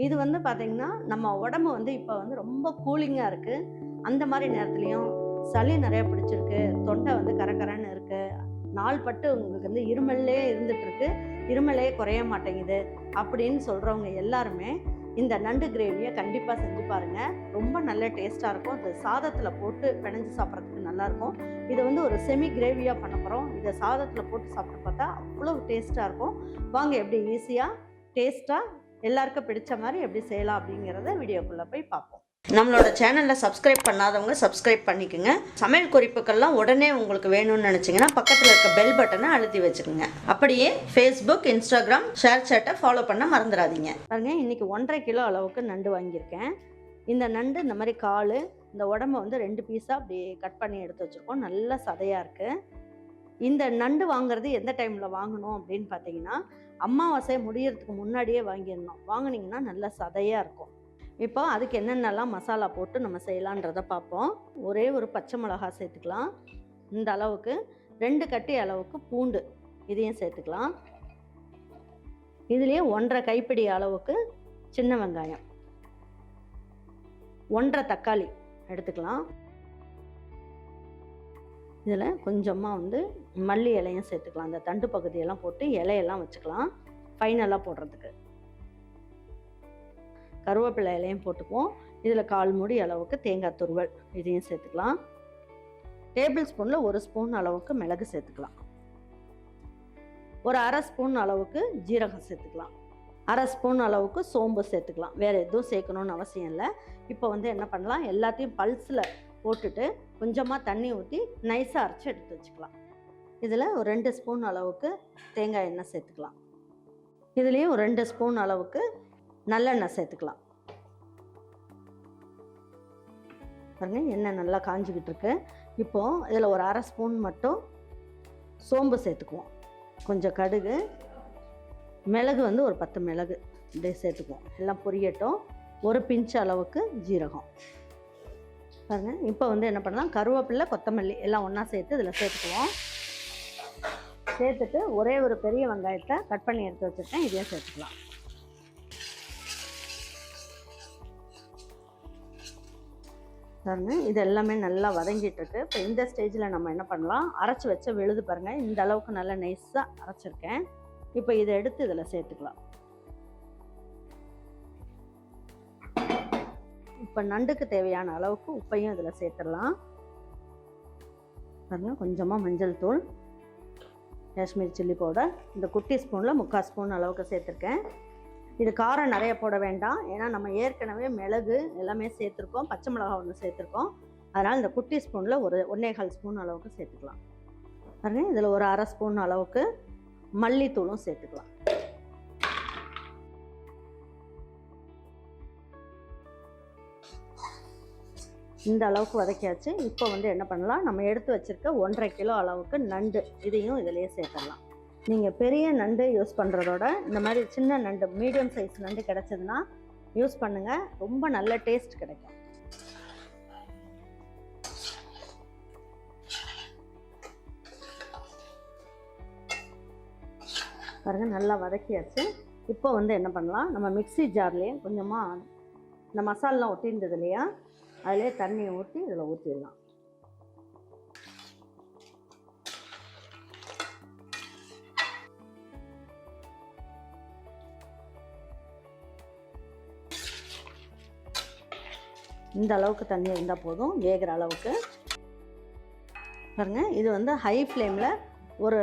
இது வந்து பார்த்தீங்கன்னா, நம்ம உடம்பு வந்து இப்ப வந்து ரொம்ப கூலிங்கா இருக்கு. அந்த மாரி நேரத்துலயும் சளி நெறைய பிடிச்சிருக்கு, தொண்டை வந்து கரகரன்னு இருக்கு, நாள் பட்டு உங்களுக்கு வந்து இருமல்லே இருந்துட்டு இருக்கு, இருமலே குறைய மாட்டேங்குது அப்படின்னு சொல்றவங்க எல்லாருமே இந்த நண்டு கிரேவிய கண்டிப்பா செஞ்சு பாருங்க. ரொம்ப நல்ல டேஸ்ட்டா இருக்கும். அது சாதத்துல போட்டு பெனஞ்சு சாப்பிடுறதுக்கு நல்லாயிருக்கும். இத வந்து ஒரு செமி கிரேவியா பண்ண போறோம். இத சாதத்துல போட்டு சாப்பிட்டு பார்த்தா அவ்வளோ டேஸ்ட்டா இருக்கும். வாங்க எப்படி ஈஸியா, டேஸ்ட்டா எல்லாருக்கும் பிடிச்ச மாரி எப்படி செய்யலாம் அப்படிங்கிறத வீடியோக்குள்ள போய் பார்ப்போம். நம்மளோட சேனலை சப்ஸ்கிரைப் பண்ணாதவங்க சப்ஸ்கிரைப் பண்ணிக்கோங்க. சமையல் குறிப்புகள்லாம் உடனே உங்களுக்கு வேணும்னு நினச்சிங்கன்னா பக்கத்தில் இருக்க பெல் பட்டனை அழுத்தி வச்சுக்கோங்க. அப்படியே ஃபேஸ்புக், இன்ஸ்டாகிராம், ஷேர் சேட்டை ஃபாலோ பண்ண மறந்துடாதீங்க. பாருங்க, இன்னைக்கு 1.5 கிலோ அளவுக்கு நண்டு வாங்கியிருக்கேன். இந்த நண்டு இந்த மாதிரி கால், இந்த உடம்ப வந்து 2 பீஸாக அப்படி கட் பண்ணி எடுத்து வச்சுருக்கோம். நல்ல சதையாக இருக்குது. இந்த நண்டு வாங்குறது எந்த டைமில் வாங்கணும் அப்படின்னு பார்த்தீங்கன்னா, அமாவாசை முடியறதுக்கு முன்னாடியே வாங்கிடணும். வாங்கினீங்கன்னா நல்ல சதையாக இருக்கும். இப்போ அதுக்கு என்னென்னலாம் மசாலா போட்டு நம்ம செய்யலான்றதை பார்ப்போம். ஒரே ஒரு பச்சை மிளகாய் சேர்த்துக்கலாம். இந்த அளவுக்கு 2 கட்டி அளவுக்கு பூண்டு இதையும் சேர்த்துக்கலாம். இதுலேயே 1.5 கைப்பிடி அளவுக்கு சின்ன வெங்காயம், 1.5 தக்காளி எடுத்துக்கலாம். இதில் கொஞ்சமாக வந்து மல்லி இலையும் சேர்த்துக்கலாம். அந்த தண்டு பகுதியெல்லாம் போட்டு இலையெல்லாம் வச்சுக்கலாம் ஃபைனலாக போடுறதுக்கு. கருவேப்பிலை இலையும் போட்டுக்குவோம். இதில் 1/4 மூடி அளவுக்கு தேங்காய் துருவல் இதையும் சேர்த்துக்கலாம். டேபிள் ஸ்பூனில் 1 ஸ்பூன் அளவுக்கு மிளகு சேர்த்துக்கலாம். ஒரு 1/2 ஸ்பூன் அளவுக்கு ஜீரகம் சேர்த்துக்கலாம். 1/2 ஸ்பூன் அளவுக்கு சோம்பு சேர்த்துக்கலாம். வேறு எதுவும் சேர்க்கணுன்னு அவசியம் இல்லை. இப்போ வந்து என்ன பண்ணலாம், எல்லாத்தையும் பல்ஸில் போட்டுட்டு கொஞ்சமாக தண்ணி ஊற்றி நைஸாக அரைச்சி எடுத்து வச்சுக்கலாம். இதில் ஒரு 2 ஸ்பூன் அளவுக்கு தேங்காய் எண்ணெய் சேர்த்துக்கலாம். இதுலேயும் ஒரு 2 ஸ்பூன் அளவுக்கு நல்லெண்ணெய் சேர்த்துக்கலாம். பாருங்க, எண்ணெய் நல்லா காஞ்சிக்கிட்டு இருக்கு. இப்போது இதில் ஒரு 1/2 ஸ்பூன் மட்டும் சோம்பு சேர்த்துக்குவோம். கொஞ்சம் கடுகு, மிளகு வந்து ஒரு 10 மிளகு இப்படியே சேர்த்துக்குவோம். எல்லாம் பொரியட்டும். ஒரு பிஞ்ச் அளவுக்கு ஜீரகம். பாருங்க, இப்போ வந்து என்ன பண்ணலாம், கருவேப்பிலை, கொத்தமல்லி எல்லாம் ஒன்றா சேர்த்து இதில் சேர்த்துக்குவோம். சேர்த்துட்டு ஒரே ஒரு பெரிய வெங்காயத்தை கட் பண்ணி எடுத்து வச்சுருக்கேன், இதையும் சேர்த்துக்கலாம். பாருங்க, இது எல்லாமே நல்லா வதங்கிட்டு இருக்கு. இப்போ இந்த ஸ்டேஜில் நம்ம என்ன பண்ணலாம், அரைச்சி வச்ச விழுது பாருங்கள், இந்த அளவுக்கு நல்லா நைஸாக அரைச்சிருக்கேன். இப்போ இதை எடுத்து இதில் சேர்த்துக்கலாம். இப்போ நண்டுக்கு தேவையான அளவுக்கு உப்பையும் இதில் சேர்த்துடலாம். பாருங்க, கொஞ்சமாக மஞ்சள் தூள், காஷ்மீர் சில்லி பவுடர் இந்த குட்டி ஸ்பூனில் 3/4 ஸ்பூன் அளவுக்கு சேர்த்துருக்கேன். இது காரம் நிறைய போட வேண்டாம், ஏன்னா நம்ம ஏற்கனவே மிளகு எல்லாமே சேர்த்துருக்கோம், பச்சை மிளகாய் 1 சேர்த்துருக்கோம். அதனால் இந்த குட்டி ஸ்பூனில் ஒரு 1.25 ஸ்பூன் அளவுக்கு சேர்த்துக்கலாம். பாருங்கள், இதில் ஒரு 1/2 ஸ்பூன் அளவுக்கு மல்லித்தூளும் சேர்த்துக்கலாம். இந்த அளவுக்கு வதக்கியாச்சு. இப்போ வந்து என்ன பண்ணலாம், நம்ம எடுத்து வச்சுருக்க 1.5 கிலோ அளவுக்கு நண்டு இதையும் இதிலேயே சேர்த்துடலாம். நீங்கள் பெரிய நண்டு யூஸ் பண்ணுறதோட இந்த மாதிரி சின்ன நண்டு, மீடியம் சைஸ் நண்டு கிடச்சதுன்னா யூஸ் பண்ணுங்கள், ரொம்ப நல்ல டேஸ்ட் கிடைக்கும். பாருங்கள், நல்லா வதக்கியாச்சு. இப்போ வந்து என்ன பண்ணலாம், நம்ம மிக்ஸி ஜார்லேயே கொஞ்சமாக இந்த மசாலெலாம் ஒட்டியிருந்தது இல்லையா, அதிலே தண்ணியை ஊற்றி இதில் ஊற்றிடலாம். இந்த அளவுக்கு தண்ணி இருந்தால் போதும், வேகிற அளவுக்கு. பாருங்கள், இது வந்து ஹை ஃப்ளேமில் ஒரு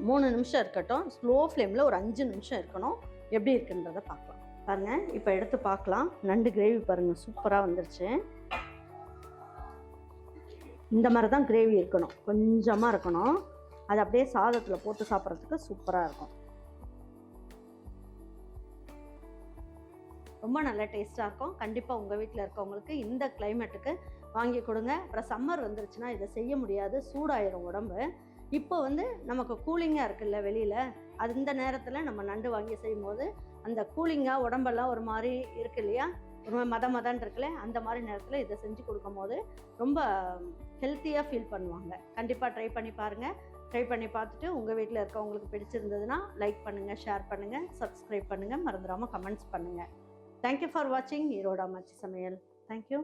3 நிமிஷம் இருக்கட்டும், ஸ்லோ ஃப்ளேமில் ஒரு 5 நிமிஷம் இருக்கணும். எப்படி இருக்குன்றதை பார்க்கலாம். பாருங்கள், இப்போ எடுத்து பார்க்கலாம். நண்டு கிரேவி பாருங்கள், சூப்பராக வந்துருச்சு. இந்த மாதிரி தான் கிரேவி இருக்கணும், கொஞ்சமாக இருக்கணும். அது அப்படியே சாதத்தில் போட்டு சாப்பிட்றதுக்கு சூப்பராக இருக்கும். ரொம்ப நல்ல டேஸ்ட்டாக இருக்கும். கண்டிப்பாக உங்கள் வீட்டில் இருக்கவங்களுக்கு இந்த கிளைமேட்டுக்கு வாங்கி கொடுங்க. அப்புறம் சம்மர் வந்துருச்சுன்னா இதை செய்ய முடியாது, சூடாயிரும் உடம்பு. இப்போ வந்து நமக்கு கூலிங்காக இருக்குல்ல வெளியில், அது இந்த நேரத்தில் நம்ம நண்டு வாங்கி செய்யும்போது அந்த கூலிங்காக உடம்பெல்லாம் ஒரு மாதிரி இருக்கு இல்லையா, ஒரு மதன் இருக்குல்ல, அந்த மாதிரி நேரத்தில் இதை செஞ்சு கொடுக்கும் போது ரொம்ப ஹெல்த்தியாக ஃபீல் பண்ணுவாங்க. கண்டிப்பாக ட்ரை பண்ணி பாருங்கள். ட்ரை பண்ணி பார்த்துட்டு உங்கள் வீட்டில் இருக்கவங்களுக்கு பிடிச்சிருந்ததுன்னா லைக் பண்ணுங்கள், ஷேர் பண்ணுங்கள், சப்ஸ்கிரைப் பண்ணுங்கள், மறந்துடாமல் கமெண்ட்ஸ் பண்ணுங்கள். தேங்க்யூ ஃபார் வாட்சிங் ஈரோடு அம்மாச்சி சமையல். தேங்க்யூ.